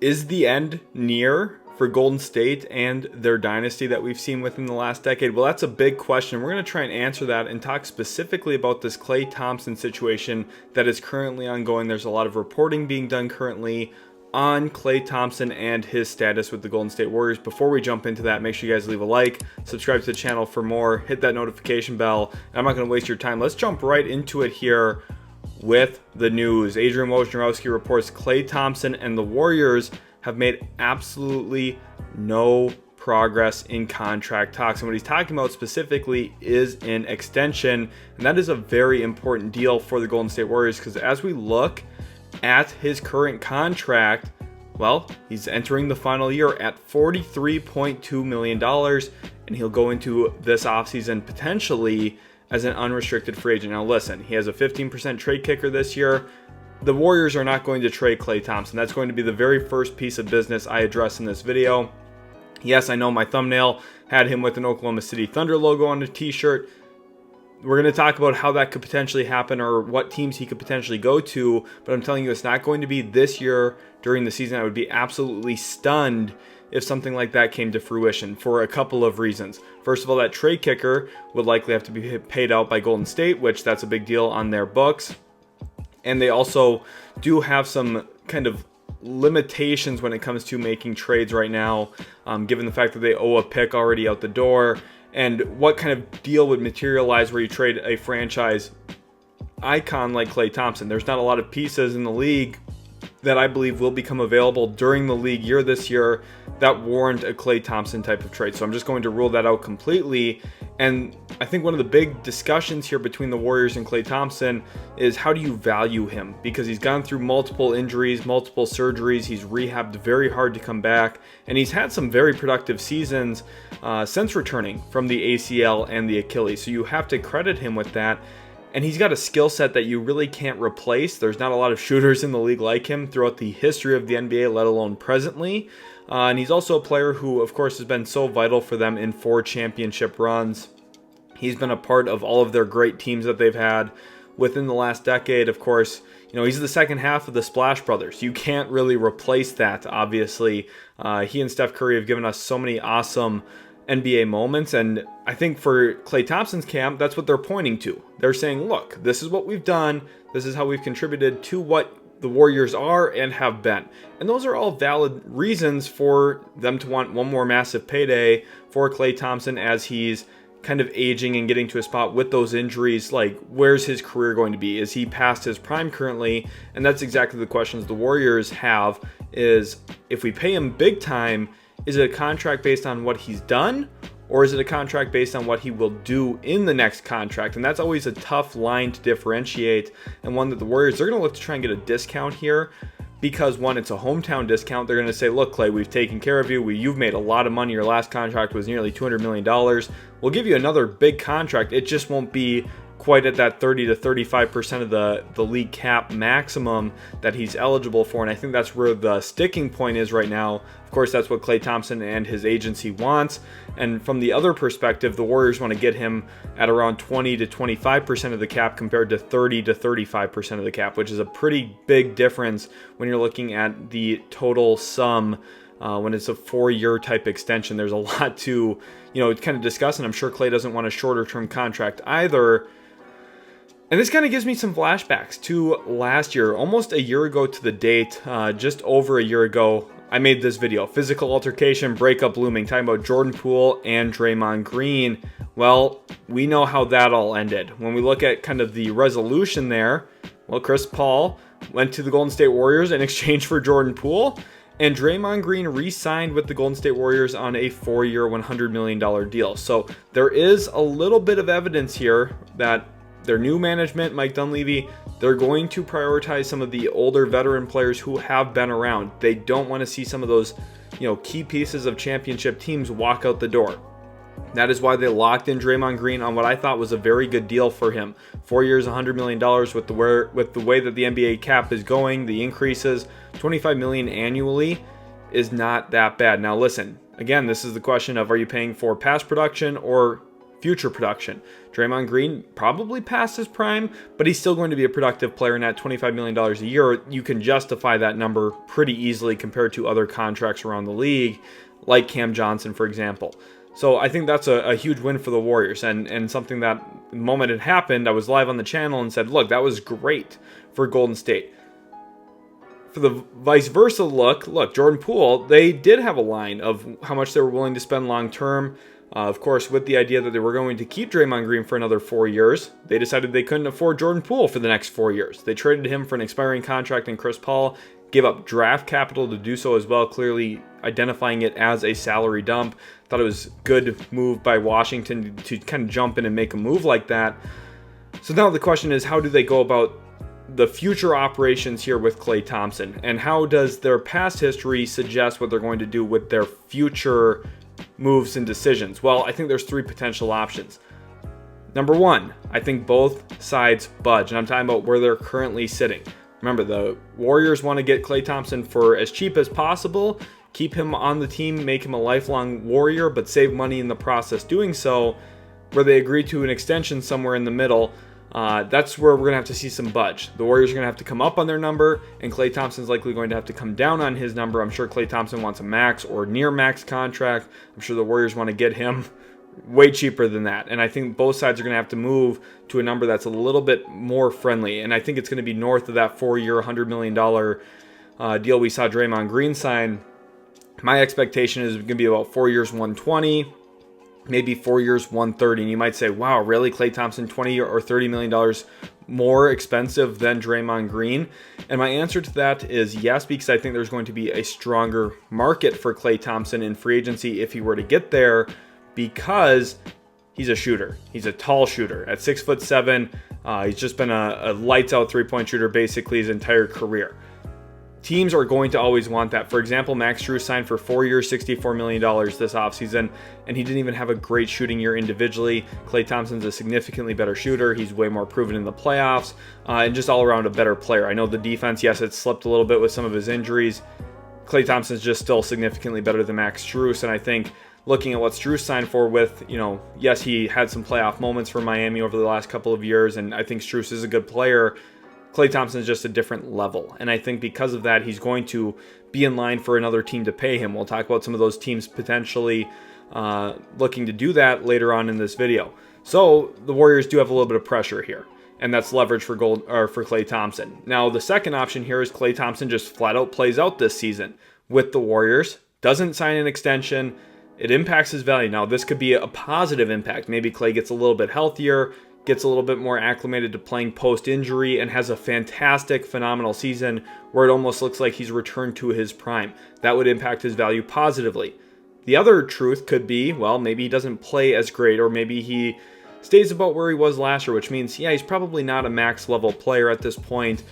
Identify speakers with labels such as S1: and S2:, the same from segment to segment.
S1: Is the end near for Golden State and their dynasty that we've seen within the last decade? Well, that's a big question. We're going to try and answer that and talk specifically about this Klay Thompson situation that is currently ongoing. There's a lot of reporting being done currently on Klay Thompson and his status with the Golden State Warriors. Before we jump into that, make sure you guys leave a like, subscribe to the channel for more, hit that notification bell, and I'm not going to waste your time. Let's jump right into it here with the news. Adrian Wojnarowski reports Klay Thompson and the Warriors have made absolutely no progress in contract talks. And what he's talking about specifically is an extension. And that is a very important deal for the Golden State Warriors, because as we look at his current contract, well, he's entering the final year at $43.2 million. And he'll go into this offseason potentially as an unrestricted free agent. Now listen, he has a 15% trade kicker this year. The Warriors are not going to trade Klay Thompson. That's going to be the very first piece of business I address in this video. Yes, I know my thumbnail had him with an Oklahoma City Thunder logo on the t-shirt. We're going to talk about how that could potentially happen or what teams he could potentially go to, but I'm telling you, it's not going to be this year during the season. I would be absolutely stunned if something like that came to fruition for a couple of reasons. First of all, that trade kicker would likely have to be paid out by Golden State, which that's a big deal on their books. And they also do have some kind of limitations when it comes to making trades right now, given the fact that they owe a pick already out the door. And what kind of deal would materialize where you trade a franchise icon like Klay Thompson? There's not a lot of pieces in the league that I believe will become available during the league year this year that warrant a Klay Thompson type of trade. So I'm just going to rule that out completely. And I think one of the big discussions here between the Warriors and Klay Thompson is, how do you value him? Because he's gone through multiple injuries, multiple surgeries. He's rehabbed very hard to come back. And he's had some very productive seasons since returning from the ACL and the Achilles. So you have to credit him with that. And he's got a skill set that you really can't replace. There's not a lot of shooters in the league like him throughout the history of the NBA, let alone presently. And he's also a player who, of course, has been so vital for them in 4 championship runs. He's been a part of all of their great teams that they've had within the last decade. Of course, you know, he's the second half of the Splash Brothers. You can't really replace that, obviously. He and Steph Curry have given us so many awesome NBA moments, and I think for Klay Thompson's camp, that's what they're pointing to. They're saying, look, this is what we've done, this is how we've contributed to what the Warriors are and have been. And those are all valid reasons for them to want one more massive payday for Klay Thompson as he's kind of aging and getting to a spot with those injuries. Like, where's his career going to be? Is he past his prime currently? And that's exactly the questions the Warriors have, is if we pay him big time, is it a contract based on what he's done, or is it a contract based on what he will do in the next contract? And that's always a tough line to differentiate, and one that the Warriors, they're going to look to try and get a discount here, because one, it's a hometown discount. They're going to say, look, Klay, we've taken care of you. You've made a lot of money. Your last contract was nearly $200 million. We'll give you another big contract. It just won't be quite at that 30 to 35% of the league cap maximum that he's eligible for. And I think that's where the sticking point is right now. Of course, that's what Klay Thompson and his agency wants. And from the other perspective, the Warriors want to get him at around 20 to 25% of the cap compared to 30 to 35% of the cap, which is a pretty big difference when you're looking at the total sum. When it's a 4-year type extension, there's a lot to, kind of discuss. And I'm sure Klay doesn't want a shorter term contract either. And this kind of gives me some flashbacks to last year, almost a year ago to the date, just over a year ago. I made this video, physical altercation, breakup looming, talking about Jordan Poole and Draymond Green. Well, we know how that all ended. When we look at kind of the resolution there, well, Chris Paul went to the Golden State Warriors in exchange for Jordan Poole, and Draymond Green re-signed with the Golden State Warriors on a 4-year, $100 million deal. So there is a little bit of evidence here that their new management, Mike Dunleavy, they're going to prioritize some of the older veteran players who have been around. They don't want to see some of those, key pieces of championship teams walk out the door. That is why they locked in Draymond Green on what I thought was a very good deal for him. 4 years, $100 million with the way that the NBA cap is going, the increases, $25 million annually is not that bad. Now listen, again, this is the question of, are you paying for past production or future production. Draymond Green probably past his prime, but he's still going to be a productive player, and at $25 million a year, you can justify that number pretty easily compared to other contracts around the league, like Cam Johnson, for example. So I think that's a huge win for the Warriors, and something that the moment it happened, I was live on the channel and said, look, that was great for Golden State. For the vice versa look, Jordan Poole, they did have a line of how much they were willing to spend long term. Of course, with the idea that they were going to keep Draymond Green for another 4 years, they decided they couldn't afford Jordan Poole for the next 4 years. They traded him for an expiring contract in Chris Paul, gave up draft capital to do so as well, clearly identifying it as a salary dump. Thought it was a good move by Washington to kind of jump in and make a move like that. So now the question is, how do they go about the future operations here with Klay Thompson, and how does their past history suggest what they're going to do with their future moves and decisions? Well, I think there's 3 potential options. Number 1, I think both sides budge, and I'm talking about where they're currently sitting. Remember, the Warriors want to get Klay Thompson for as cheap as possible, keep him on the team, make him a lifelong Warrior, but save money in the process doing so, where they agree to an extension somewhere in the middle. That's where we're going to have to see some budge. The Warriors are going to have to come up on their number, and Klay Thompson's likely going to have to come down on his number. I'm sure Klay Thompson wants a max or near max contract. I'm sure the Warriors want to get him way cheaper than that. And I think both sides are going to have to move to a number that's a little bit more friendly. And I think it's going to be north of that 4-year, $100 million deal we saw Draymond Green sign. My expectation is going to be about 4 years, 120. Maybe 4 years, 130. And you might say, wow, really? Klay Thompson, $20 or $30 million more expensive than Draymond Green? And my answer to that is yes, because I think there's going to be a stronger market for Klay Thompson in free agency if he were to get there, because he's a shooter. He's a tall shooter. At 6'7", he's just been a lights-out three-point shooter basically his entire career. Teams are going to always want that. For example, Max Strus signed for 4 years, $64 million this offseason, and he didn't even have a great shooting year individually. Klay Thompson's a significantly better shooter. He's way more proven in the playoffs, and just all around a better player. I know the defense, yes, it slipped a little bit with some of his injuries. Klay Thompson's just still significantly better than Max Strus, and I think looking at what Strus signed for with, yes, he had some playoff moments for Miami over the last couple of years, and I think Strus is a good player. Klay Thompson is just a different level, and I think because of that, he's going to be in line for another team to pay him. We'll talk about some of those teams potentially looking to do that later on in this video. So the Warriors do have a little bit of pressure here, and that's leverage for Klay Thompson. Now, the second option here is Klay Thompson just flat out plays out this season with the Warriors, doesn't sign an extension. It impacts his value. Now, this could be a positive impact. Maybe Klay gets a little bit healthier, gets a little bit more acclimated to playing post-injury, and has a fantastic, phenomenal season where it almost looks like he's returned to his prime. That would impact his value positively. The other truth could be, well, maybe he doesn't play as great, or maybe he stays about where he was last year, which means, yeah, he's probably not a max-level player at this point.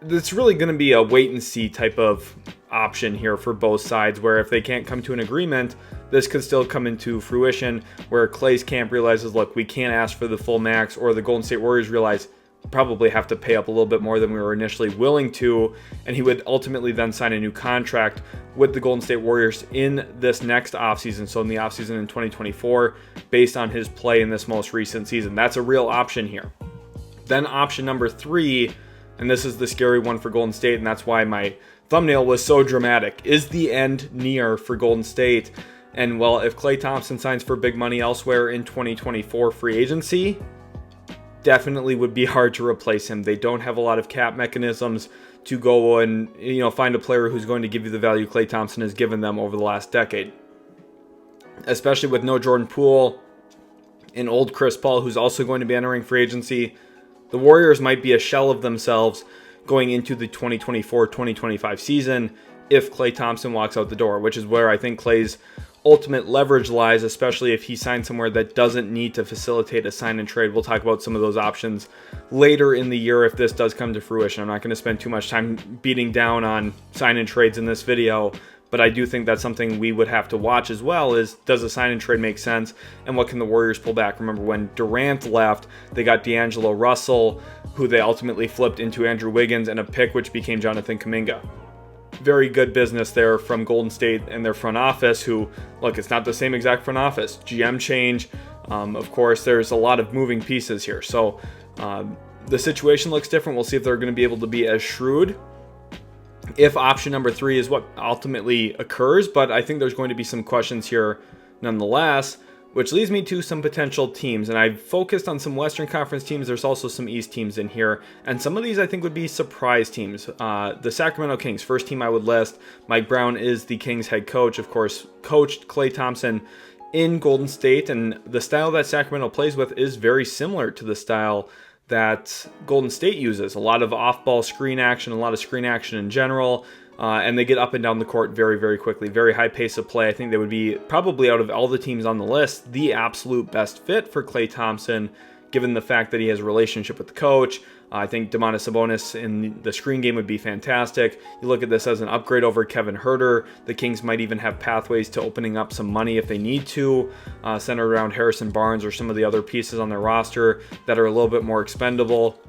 S1: It's really going to be a wait-and-see type of option here for both sides, where if they can't come to an agreement, this could still come into fruition, where Klay's camp realizes, look, we can't ask for the full max, or the Golden State Warriors realize we probably have to pay up a little bit more than we were initially willing to, and he would ultimately then sign a new contract with the Golden State Warriors in this next offseason, so in the offseason in 2024, based on his play in this most recent season. That's a real option here. Then option number 3, and this is the scary one for Golden State, and that's why my thumbnail was so dramatic. Is the end near for Golden State? And well, if Klay Thompson signs for big money elsewhere in 2024 free agency, definitely would be hard to replace him. They don't have a lot of cap mechanisms to go and find a player who's going to give you the value Klay Thompson has given them over the last decade. Especially with no Jordan Poole and old Chris Paul, who's also going to be entering free agency, the Warriors might be a shell of themselves going into the 2024-2025 season if Klay Thompson walks out the door, which is where I think Klay's ultimate leverage lies, especially if he signs somewhere that doesn't need to facilitate a sign and trade. We'll talk about some of those options later in the year if this does come to fruition. I'm not going to spend too much time beating down on sign and trades in this video, but I do think that's something we would have to watch as well, is does a sign and trade make sense, and what can the Warriors pull back? Remember when Durant left, they got D'Angelo Russell, who they ultimately flipped into Andrew Wiggins, and a pick which became Jonathan Kuminga. Very good business there from Golden State and their front office, who, look, it's not the same exact front office. GM change, Of course, there's a lot of moving pieces here. So the situation looks different. We'll see if they're going to be able to be as shrewd if option number 3 is what ultimately occurs. But I think there's going to be some questions here nonetheless, which leads me to some potential teams. And I've focused on some Western Conference teams. There's also some East teams in here. And some of these I think would be surprise teams. The Sacramento Kings, first team I would list. Mike Brown is the Kings head coach. Of course, coached Klay Thompson in Golden State. And the style that Sacramento plays with is very similar to the style that Golden State uses. A lot of off-ball screen action, a lot of screen action in general. And they get up and down the court very, very quickly. Very high pace of play. I think they would be, probably out of all the teams on the list, the absolute best fit for Klay Thompson, given the fact that he has a relationship with the coach. I think Domantas Sabonis in the screen game would be fantastic. You look at this as an upgrade over Kevin Huerter. The Kings might even have pathways to opening up some money if they need to, centered around Harrison Barnes or some of the other pieces on their roster that are a little bit more expendable.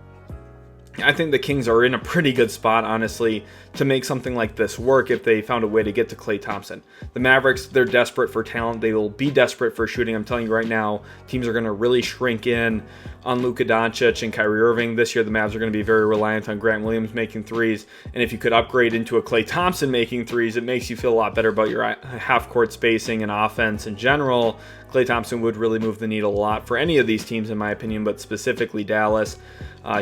S1: I think the Kings are in a pretty good spot, honestly, to make something like this work if they found a way to get to Klay Thompson. The Mavericks, they're desperate for talent. They will be desperate for shooting. I'm telling you right now, teams are going to really shrink in on Luka Doncic and Kyrie Irving. This year, the Mavs are going to be very reliant on Grant Williams making threes. And if you could upgrade into a Klay Thompson making threes, it makes you feel a lot better about your half-court spacing and offense in general. Klay Thompson would really move the needle a lot for any of these teams, in my opinion, but specifically Dallas.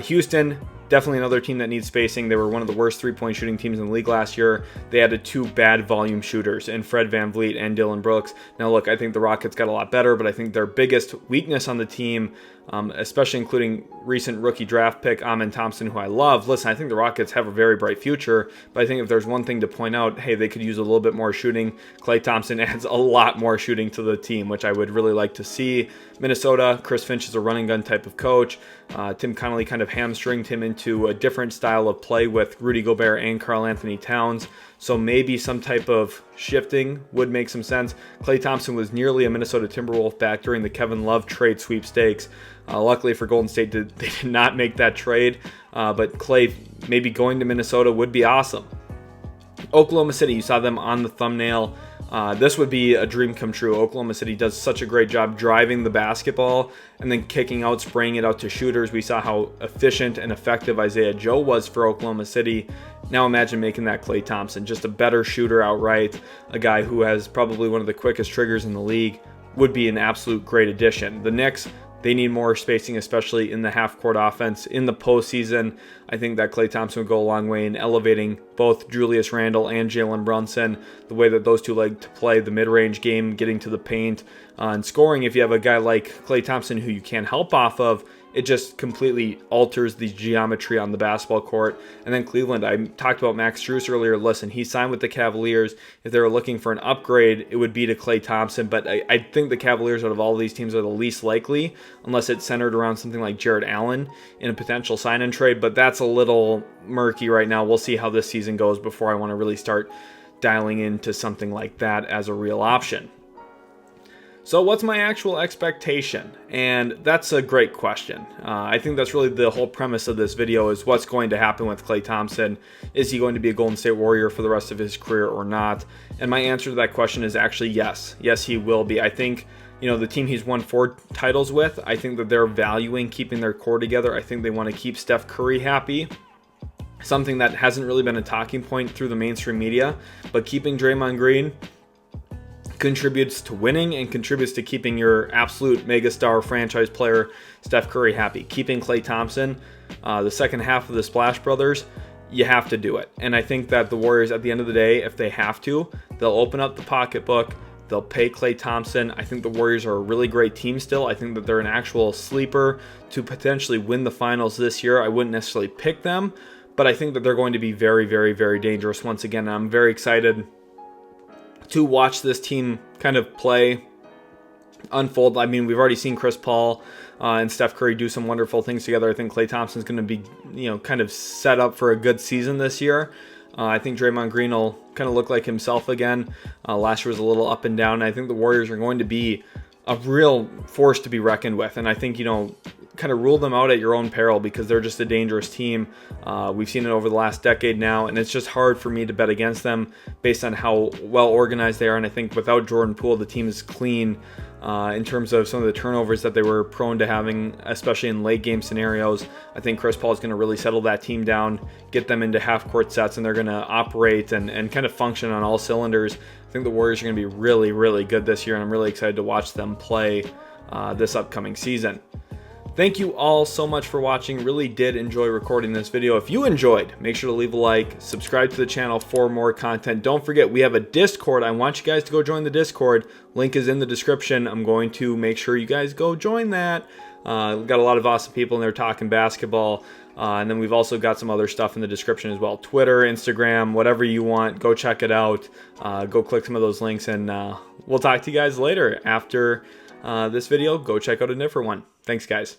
S1: Houston, definitely another team that needs spacing. They were one of the worst three-point shooting teams in the league last year. They added 2 bad volume shooters in Fred VanVleet and Dillon Brooks. Now, look, I think the Rockets got a lot better, but I think their biggest weakness on the team, especially including recent rookie draft pick Amen Thompson, who I love. Listen, I think the Rockets have a very bright future, but I think if there's one thing to point out, hey, they could use a little bit more shooting. Klay Thompson adds a lot more shooting to the team, which I would really like to see. Minnesota, Chris Finch is a running gun type of coach. Tim Connolly kind of hamstringed him into a different style of play with Rudy Gobert and Karl Anthony Towns. So maybe some type of shifting would make some sense. Klay Thompson was nearly a Minnesota Timberwolf back during the Kevin Love trade sweepstakes. Luckily for Golden State, they did not make that trade. But Klay maybe going to Minnesota would be awesome. Oklahoma City, you saw them on the thumbnail. This would be a dream come true. Oklahoma City does such a great job driving the basketball and then kicking out, spraying it out to shooters. We saw how efficient and effective Isaiah Joe was for Oklahoma City. Now imagine making that Klay Thompson, just a better shooter outright, a guy who has probably one of the quickest triggers in the league, would be an absolute great addition. The Knicks, they need more spacing, especially in the half-court offense in the postseason. I think that Klay Thompson would go a long way in elevating both Julius Randle and Jalen Brunson, the way that those two like to play the mid-range game, getting to the paint, and scoring. If you have a guy like Klay Thompson who you can't help off of, it just completely alters the geometry on the basketball court. And then Cleveland, I talked about Max Strus earlier. Listen, he signed with the Cavaliers. If they were looking for an upgrade, it would be to Klay Thompson. But I think the Cavaliers out of all of these teams are the least likely, unless it's centered around something like Jarrett Allen in a potential sign-and trade. But that's a little murky right now. We'll see how this season goes before I want to really start dialing into something like that as a real option. So what's my actual expectation? And that's a great question. I think that's really the whole premise of this video, is what's going to happen with Klay Thompson. Is he going to be a Golden State Warrior for the rest of his career or not? And my answer to that question is actually yes. Yes, he will be. I think, the team he's won 4 titles with, I think that they're valuing keeping their core together. I think they want to keep Steph Curry happy. Something that hasn't really been a talking point through the mainstream media, but keeping Draymond Green contributes to winning and contributes to keeping your absolute megastar franchise player Steph Curry happy. Keeping Klay Thompson, the second half of the Splash Brothers, you have to do it. And I think that the Warriors, at the end of the day, if they have to, they'll open up the pocketbook, they'll pay Klay Thompson. I think the Warriors are a really great team still. I think that they're an actual sleeper to potentially win the finals this year. I wouldn't necessarily pick them, but I think that they're going to be very, very, very dangerous once again. I'm very excited to watch this team kind of play, unfold. I mean, we've already seen Chris Paul and Steph Curry do some wonderful things together. I think Klay Thompson's going to be, kind of set up for a good season this year. I think Draymond Green will kind of look like himself again. Last year was a little up and down. I think the Warriors are going to be a real force to be reckoned with. And I think, kind of rule them out at your own peril, because they're just a dangerous team. We've seen it over the last decade now, and it's just hard for me to bet against them based on how well organized they are. And I think without Jordan Poole, the team is clean. in terms of some of the turnovers that they were prone to having, especially in late game scenarios. I think Chris Paul is going to really settle that team down, get them into half-court sets, and they're going to operate and kind of function on all cylinders. I think the Warriors are going to be really, really good this year, and I'm really excited to watch them play this upcoming season. Thank you all so much for watching. Really did enjoy recording this video. If you enjoyed, make sure to leave a like, subscribe to the channel for more content. Don't forget, we have a Discord. I want you guys to go join the Discord. Link is in the description. I'm going to make sure you guys go join that. We've got a lot of awesome people in there talking basketball. And then we've also got some other stuff in the description as well. Twitter, Instagram, whatever you want. Go check it out. Go click some of those links, and we'll talk to you guys later. After this video, go check out a different one. Thanks, guys.